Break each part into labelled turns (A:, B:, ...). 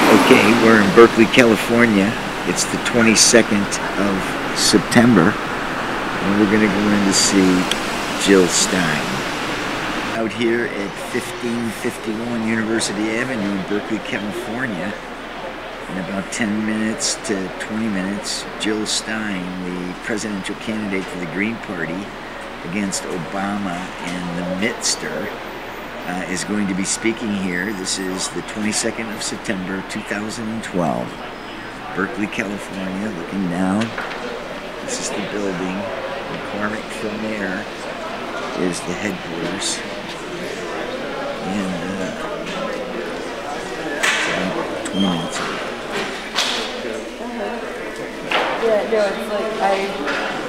A: Okay, we're in Berkeley, California. It's the 22nd of September, and we're going to go in to see Jill Stein. Out here at 1551 University Avenue in Berkeley, California, in about 10 minutes to 20 minutes, Jill Stein, the presidential candidate for the Green Party against Obama and the Midster, is going to be speaking here. This is the 22nd of September 2012. Berkeley, California, looking down. This is the building. McCormick from there is the headquarters. And it's about 20 minutes away.
B: Yeah, no, it's like I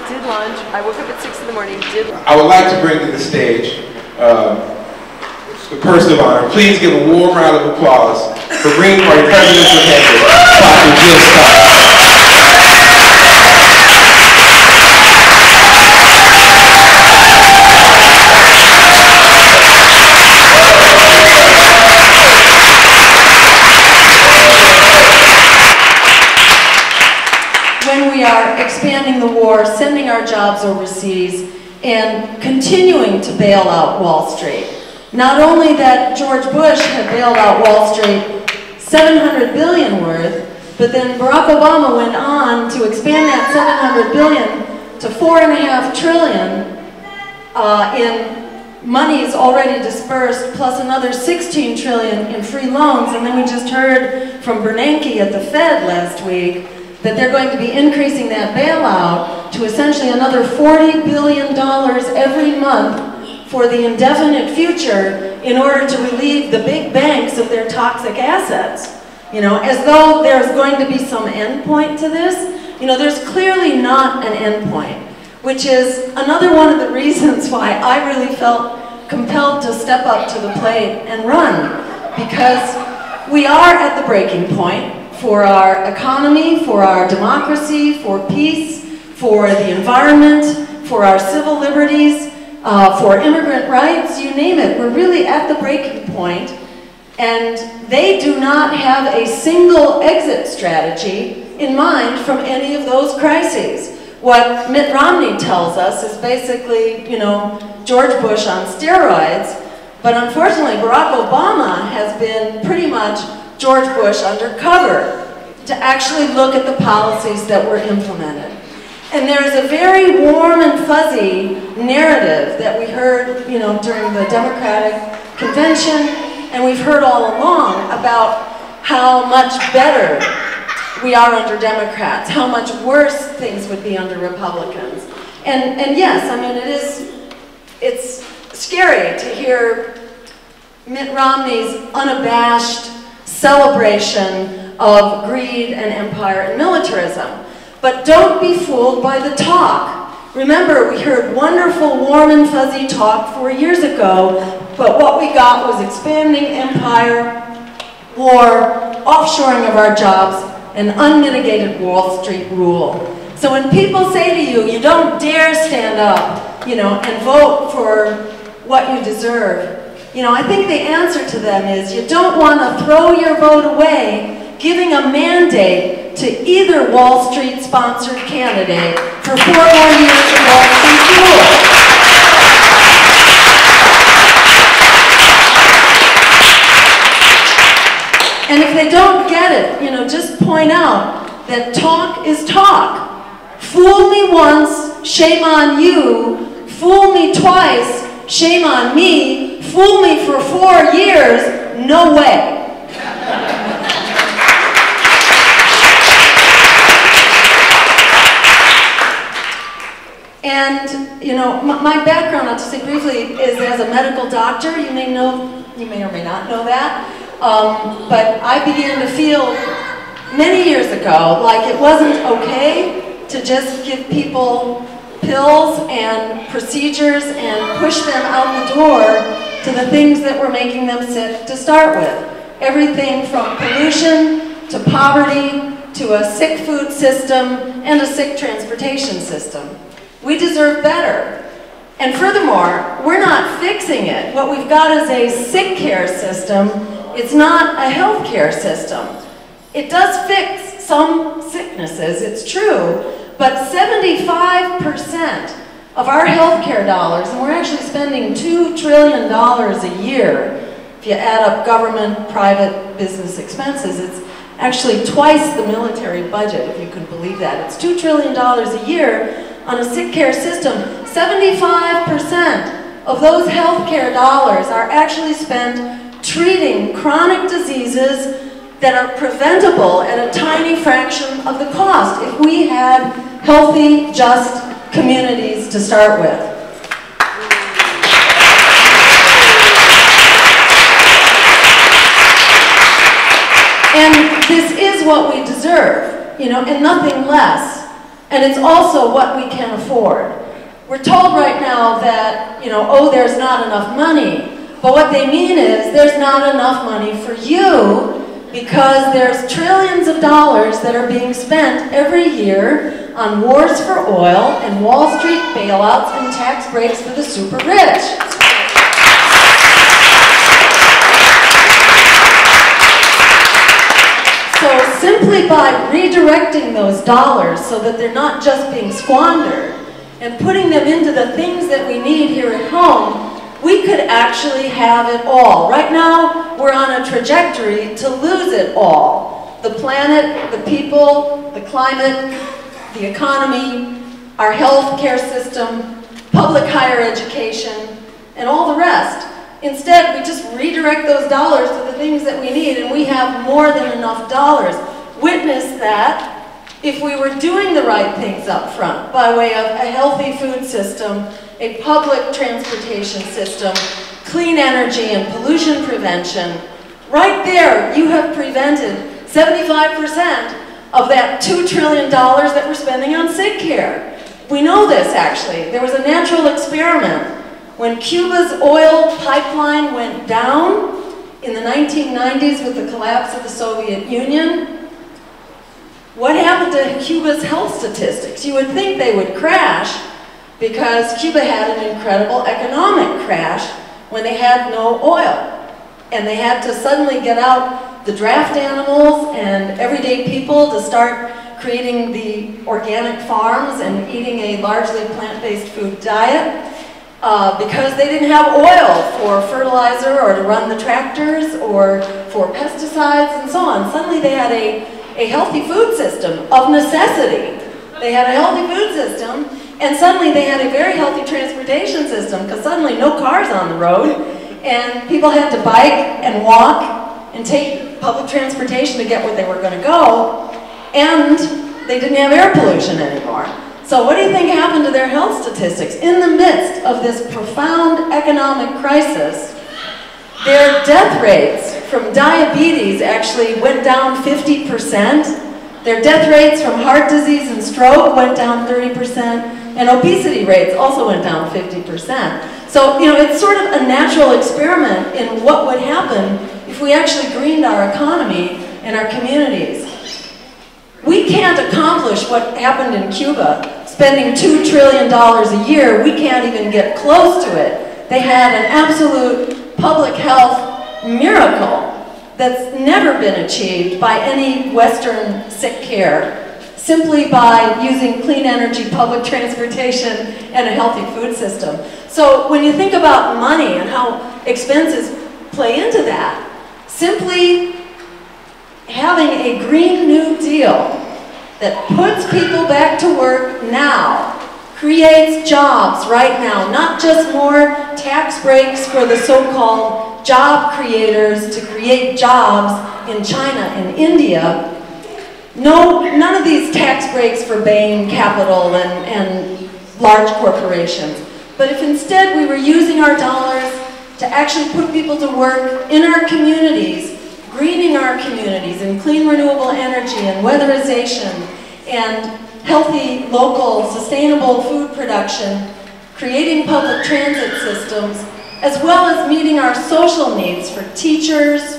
B: did lunch. I woke up at 6 in the morning,
C: I would like to bring to the stage the person of honor. Please give a warm round of applause for Green Party presidential candidate, Dr. Jill Stein.
D: When we are expanding the war, sending our jobs overseas, and continuing to bail out Wall Street. Not only that George Bush had bailed out Wall Street $700 billion worth, but then Barack Obama went on to expand that $700 billion to $4.5 trillion in monies already dispersed, plus another $16 trillion in free loans. And then we just heard from Bernanke at the Fed last week that they're going to be increasing that bailout to essentially another $40 billion every month for the indefinite future in order to relieve the big banks of their toxic assets. You know, as though there's going to be some end point to this. You know, there's clearly not an end point, which is another one of the reasons why I really felt compelled to step up to the plate and run, because we are at the breaking point for our economy, for our democracy, for peace, for the environment, for our civil liberties, for immigrant rights, you name it. We're really at the breaking point, and they do not have a single exit strategy in mind from any of those crises. What Mitt Romney tells us is basically, you know, George Bush on steroids, but unfortunately Barack Obama has been pretty much George Bush undercover to actually look at the policies that were implemented. And there is a very warm and fuzzy narrative that we heard, you know, during the Democratic convention, and we've heard all along about how much better we are under Democrats, how much worse things would be under Republicans. And yes, I mean, it's scary to hear Mitt Romney's unabashed celebration of greed and empire and militarism. But don't be fooled by the talk. Remember, we heard wonderful, warm and fuzzy talk 4 years ago, but what we got was expanding empire, war, offshoring of our jobs, and unmitigated Wall Street rule. So when people say to you, you don't dare stand up, you know, and vote for what you deserve, you know, I think the answer to them is you don't want to throw your vote away giving a mandate to either Wall Street-sponsored candidate for 4 more years of Wall Street rule. And if they don't get it, you know, just point out that talk is talk. Fool me once, shame on you. Fool me twice, shame on me. Fool me for 4 years, no way. And, you know, my background, I'll just say briefly, is as a medical doctor. You may or may not know that. But I began to feel many years ago like it wasn't okay to just give people pills and procedures and push them out the door to the things that were making them sick to start with. Everything from pollution to poverty to a sick food system and a sick transportation system. We deserve better. And furthermore, we're not fixing it. What we've got is a sick care system. It's not a health care system. It does fix some sicknesses, it's true, but 75% of our healthcare dollars, and we're actually spending $2 trillion a year, if you add up government, private, business expenses, it's actually twice the military budget, if you can believe that. It's $2 trillion a year on a sick care system. 75% of those healthcare dollars are actually spent treating chronic diseases that are preventable at a tiny fraction of the cost if we had healthy, just communities to start with. And this is what we deserve, you know, and nothing less. And it's also what we can afford. We're told right now that, you know, oh, there's not enough money. But what they mean is there's not enough money for you because there's trillions of dollars that are being spent every year on wars for oil and Wall Street bailouts and tax breaks for the super rich. So simply by redirecting those dollars so that they're not just being squandered and putting them into the things that we need here at home, we could actually have it all. Right now, we're on a trajectory to lose it all. The planet, the people, the climate, the economy, our health care system, public higher education, and all the rest. Instead, we just redirect those dollars to the things that we need, and we have more than enough dollars. Witness that if we were doing the right things up front by way of a healthy food system, a public transportation system, clean energy and pollution prevention, right there you have prevented 75% of that $2 trillion that we're spending on sick care. We know this actually. There was a natural experiment. When Cuba's oil pipeline went down in the 1990s with the collapse of the Soviet Union, what happened to Cuba's health statistics? You would think they would crash because Cuba had an incredible economic crash when they had no oil. And they had to suddenly get out the draft animals and everyday people to start creating the organic farms and eating a largely plant-based food diet because they didn't have oil for fertilizer or to run the tractors or for pesticides and so on. Suddenly they had a healthy food system of necessity. They had a healthy food system, and suddenly they had a very healthy transportation system because suddenly no cars on the road, and people had to bike and walk and take public transportation to get where they were going to go, and they didn't have air pollution anymore. So what do you think happened to their health statistics? In the midst of this profound economic crisis, their death rates from diabetes actually went down 50%. Their death rates from heart disease and stroke went down 30%, and obesity rates also went down 50%. So, you know, it's sort of a natural experiment in what would happen if we actually greened our economy and our communities. We can't accomplish what happened in Cuba, spending $2 trillion a year. We can't even get close to it. They had an absolute public health miracle that's never been achieved by any Western sick care, simply by using clean energy, public transportation, and a healthy food system. So when you think about money and how expenses play into that, simply having a Green New Deal that puts people back to work now, creates jobs right now, not just more tax breaks for the so-called job creators to create jobs in China and India. No, none of these tax breaks for Bain Capital and large corporations. But if instead we were using our dollars to actually put people to work in our communities, greening our communities in clean renewable energy and weatherization and healthy, local, sustainable food production, creating public transit systems, as well as meeting our social needs for teachers,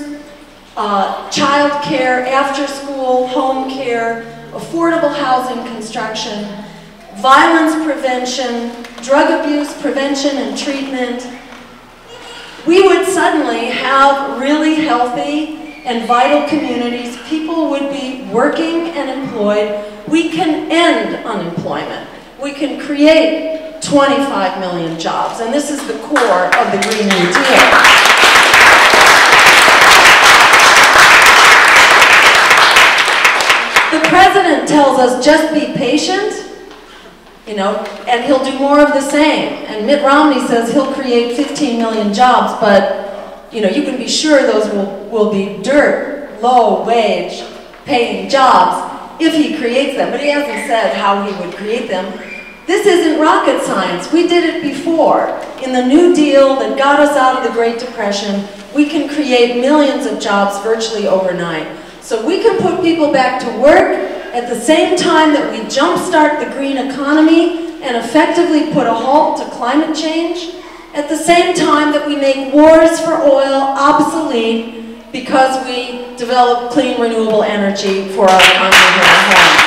D: child care, after school, home care, affordable housing construction, violence prevention, drug abuse prevention and treatment, we would suddenly have really healthy and vital communities, people would be working and employed. We can end unemployment. We can create 25 million jobs, and this is the core of the Green New Deal. The president tells us just be patient, you know, and he'll do more of the same. And Mitt Romney says he'll create 15 million jobs, but you know, you can be sure those will be dirt, low-wage paying jobs if he creates them. But he hasn't said how he would create them. This isn't rocket science. We did it before. In the New Deal that got us out of the Great Depression, we can create millions of jobs virtually overnight. So we can put people back to work at the same time that we jumpstart the green economy and effectively put a halt to climate change, at the same time that we make wars for oil obsolete because we develop clean, renewable energy for our economy here at home.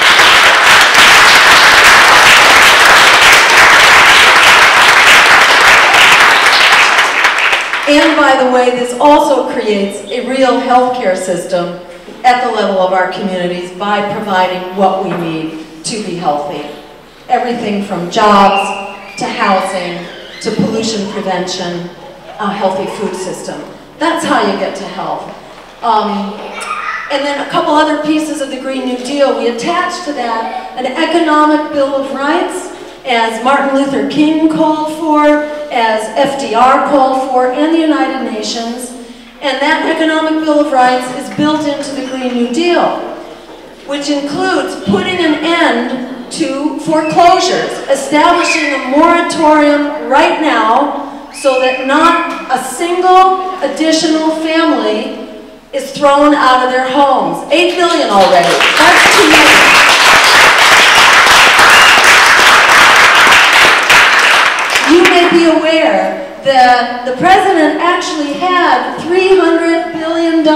D: And by the way, this also creates a real healthcare system at the level of our communities by providing what we need to be healthy. Everything from jobs to housing to pollution prevention, a healthy food system. That's how you get to health. And then a couple other pieces of the Green New Deal. We attached to that an economic Bill of Rights, as Martin Luther King called for, as FDR called for, and the United Nations. And that economic Bill of Rights is built into the Green New Deal, which includes putting an end to foreclosures, establishing a moratorium right now so that not a single additional family is thrown out of their homes. 8 million already. That's too many. You may be aware that the president actually had $300 billion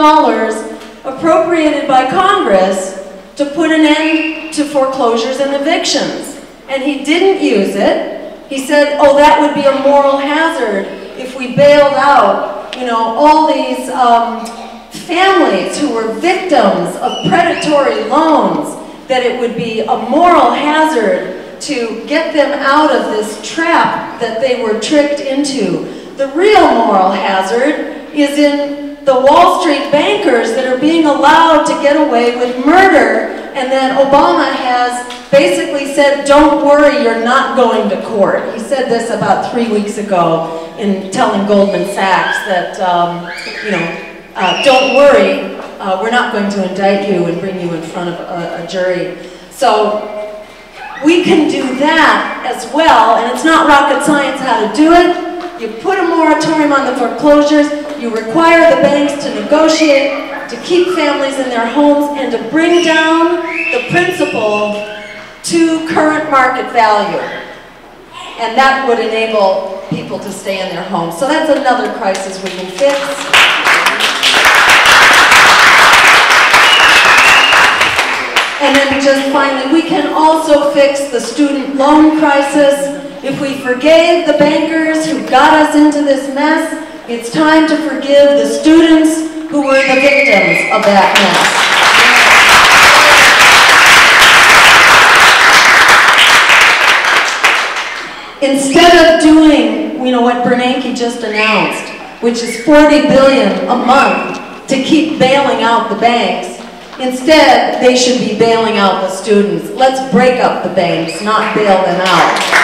D: appropriated by Congress to put an end to foreclosures and evictions. And he didn't use it. He said, oh, that would be a moral hazard if we bailed out, you know, all these families who were victims of predatory loans, that it would be a moral hazard to get them out of this trap that they were tricked into. The real moral hazard is in the Wall Street bankers that are being allowed to get away with murder, and then Obama has basically said, don't worry, you're not going to court. He said this about 3 weeks ago in telling Goldman Sachs that, don't worry, we're not going to indict you and bring you in front of a jury. So we can do that as well, and it's not rocket science how to do it. You put a moratorium on the foreclosures, you require the banks to negotiate, to keep families in their homes, and to bring down the principal to current market value. And that would enable people to stay in their homes. So that's another crisis we can fix. And then just finally, we can also fix the student loan crisis. If we forgave the bankers who got us into this mess, it's time to forgive the students who were the victims of that mess. Instead of doing, what Bernanke just announced, which is $40 billion a month to keep bailing out the banks, instead they should be bailing out the students. Let's break up the banks, not bail them out.